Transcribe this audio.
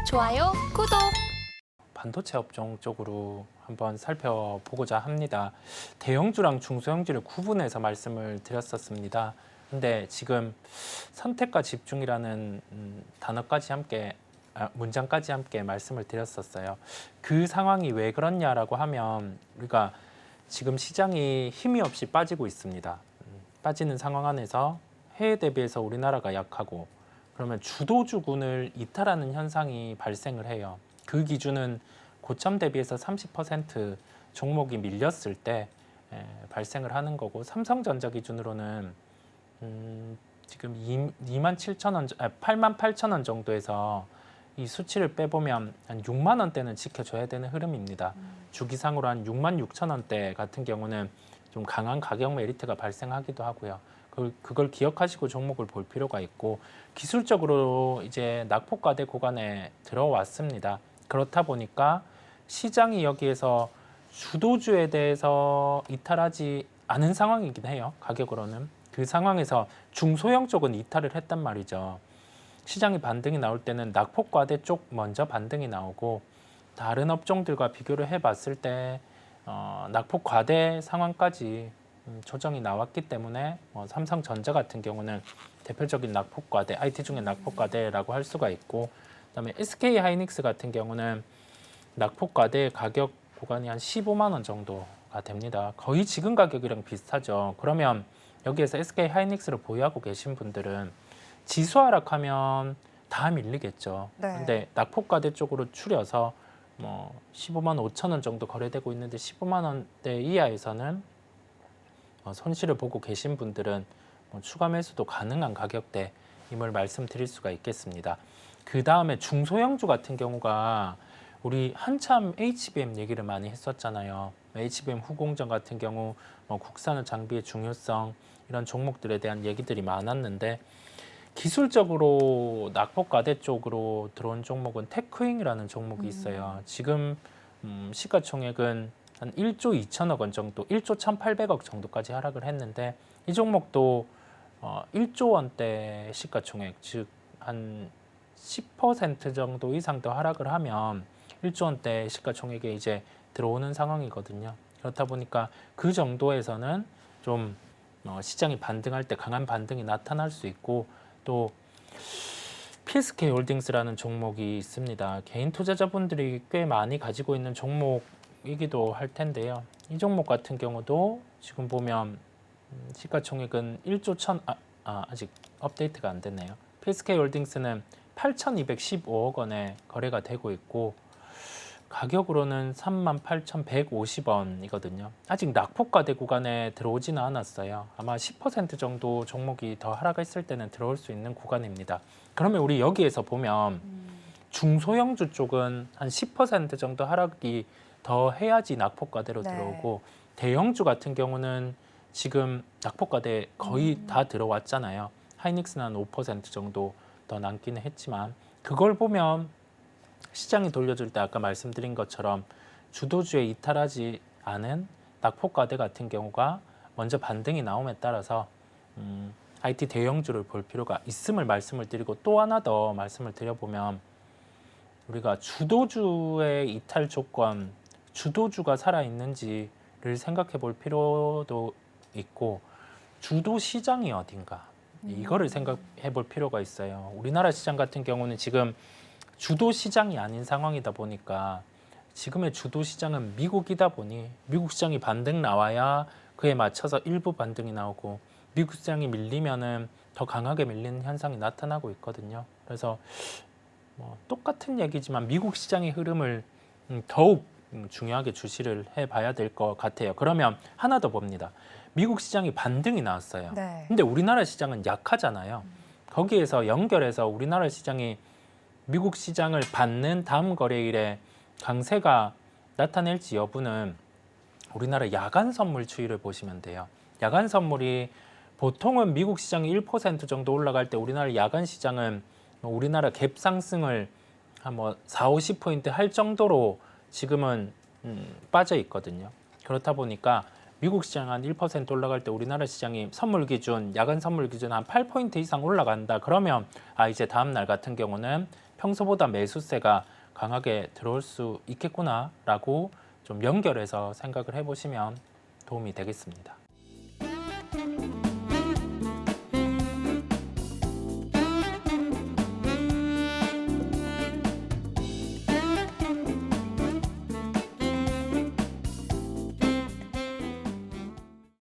좋아요, 구독! 반도체 업종 쪽으로 한번 살펴보고자 합니다. 대형주랑 중소형주를 구분해서 말씀을 드렸었습니다. 근데 지금 선택과 집중이라는 단어까지 함께 문장까지 함께 말씀을 드렸었어요. 그 상황이 왜 그렇냐라고 하면 우리가 지금 시장이 힘이 없이 빠지고 있습니다. 빠지는 상황 안에서 해외 대비해서 우리나라가 약하고 그러면 주도주군을 이탈하는 현상이 발생을 해요. 그 기준은 고점 대비해서 30% 종목이 밀렸을 때 발생을 하는 거고, 삼성전자 기준으로는 지금 8만 8천 원 정도에서 이 수치를 빼보면 한 6만 원대는 지켜줘야 되는 흐름입니다. 주기상으로 한 6만 6천 원대 같은 경우는 좀 강한 가격 메리트가 발생하기도 하고요. 그걸 기억하시고 종목을 볼 필요가 있고, 기술적으로 이제 낙폭과대 구간에 들어왔습니다. 그렇다 보니까 시장이 여기에서 주도주에 대해서 이탈하지 않은 상황이긴 해요. 가격으로는. 그 상황에서 중소형 쪽은 이탈을 했단 말이죠. 시장이 반등이 나올 때는 낙폭과대 쪽 먼저 반등이 나오고, 다른 업종들과 비교를 해봤을 때 낙폭과대 상황까지 조정이 나왔기 때문에 삼성전자 같은 경우는 대표적인 낙폭과대, IT 중에 낙폭과대라고 할 수가 있고, 그다음에 SK하이닉스 같은 경우는 낙폭과대 가격 구간이 한 15만 원 정도가 됩니다. 거의 지금 가격이랑 비슷하죠. 그러면 여기에서 SK하이닉스를 보유하고 계신 분들은 지수 하락하면 다 밀리겠죠. 네. 근데 낙폭과대 쪽으로 추려서 15만 5천 원 정도 거래되고 있는데 15만 원대 이하에서는 손실을 보고 계신 분들은 추가 매수도 가능한 가격대임을 말씀드릴 수가 있겠습니다. 그 다음에 중소형주 같은 경우가 우리 한참 HBM 얘기를 많이 했었잖아요. HBM 후공정 같은 경우 국산화 장비의 중요성, 이런 종목들에 대한 얘기들이 많았는데, 기술적으로 낙폭과대 쪽으로 들어온 종목은 테크윙이라는 종목이 있어요. 지금 시가총액은 한 1조 2천억 원 정도, 1조 1,800억 정도까지 하락을 했는데, 이 종목도 1조 원대 시가총액, 즉 한 10% 정도 이상 더 하락을 하면 1조 원대 시가총액에 이제 들어오는 상황이거든요. 그렇다 보니까 그 정도에서는 좀 시장이 반등할 때 강한 반등이 나타날 수 있고, 또 PSK 홀딩스라는 종목이 있습니다. 개인 투자자분들이 꽤 많이 가지고 있는 종목이기도 할 텐데요. 이 종목 같은 경우도 지금 보면 시가총액은 1조 1천, 아직 업데이트가 안 됐네요. PSK 홀딩스는 8,215억 원에 거래가 되고 있고, 가격으로는 38,150원이거든요. 아직 낙폭과대 구간에 들어오지는 않았어요. 아마 10% 정도 종목이 더 하락했을 때는 들어올 수 있는 구간입니다. 그러면 우리 여기에서 보면 중소형주 쪽은 한 10% 정도 하락이 더 해야지 낙폭과대로 네. 들어오고, 대형주 같은 경우는 지금 낙폭과대 거의 다 들어왔잖아요. 하이닉스는 한 5% 정도 더 남기는 했지만, 그걸 보면 시장이 돌려줄 때 아까 말씀드린 것처럼 주도주에 이탈하지 않은 낙폭과대 같은 경우가 먼저 반등이 나옴에 따라서 IT 대형주를 볼 필요가 있음을 말씀을 드리고, 또 하나 더 말씀을 드려보면, 우리가 주도주의 이탈 조건, 주도주가 살아있는지를 생각해 볼 필요도 있고, 주도 시장이 어딘가 이거를 생각해 볼 필요가 있어요. 우리나라 시장 같은 경우는 지금 주도 시장이 아닌 상황이다 보니까, 지금의 주도 시장은 미국이다 보니 미국 시장이 반등 나와야 그에 맞춰서 일부 반등이 나오고, 미국 시장이 밀리면은 더 강하게 밀리는 현상이 나타나고 있거든요. 그래서 똑같은 얘기지만 미국 시장의 흐름을 더욱 중요하게 주시를 해봐야 될 것 같아요. 그러면 하나 더 봅니다. 미국 시장이 반등이 나왔어요. 네. 근데 우리나라 시장은 약하잖아요. 거기에서 연결해서 우리나라 시장이 미국 시장을 받는 다음 거래일에 강세가 나타낼지 여부는 우리나라 야간 선물 추이를 보시면 돼요. 야간 선물이 보통은 미국 시장이 1% 정도 올라갈 때 우리나라 야간 시장은 우리나라 갭 상승을 한 4, 50포인트 할 정도로 지금은 빠져 있거든요. 그렇다 보니까 미국 시장 한 1% 올라갈 때 우리나라 시장이 선물 기준, 야간 선물 기준 한 8포인트 이상 올라간다. 그러면 이제 다음 날 같은 경우는 평소보다 매수세가 강하게 들어올 수 있겠구나라고 좀 연결해서 생각을 해보시면 도움이 되겠습니다.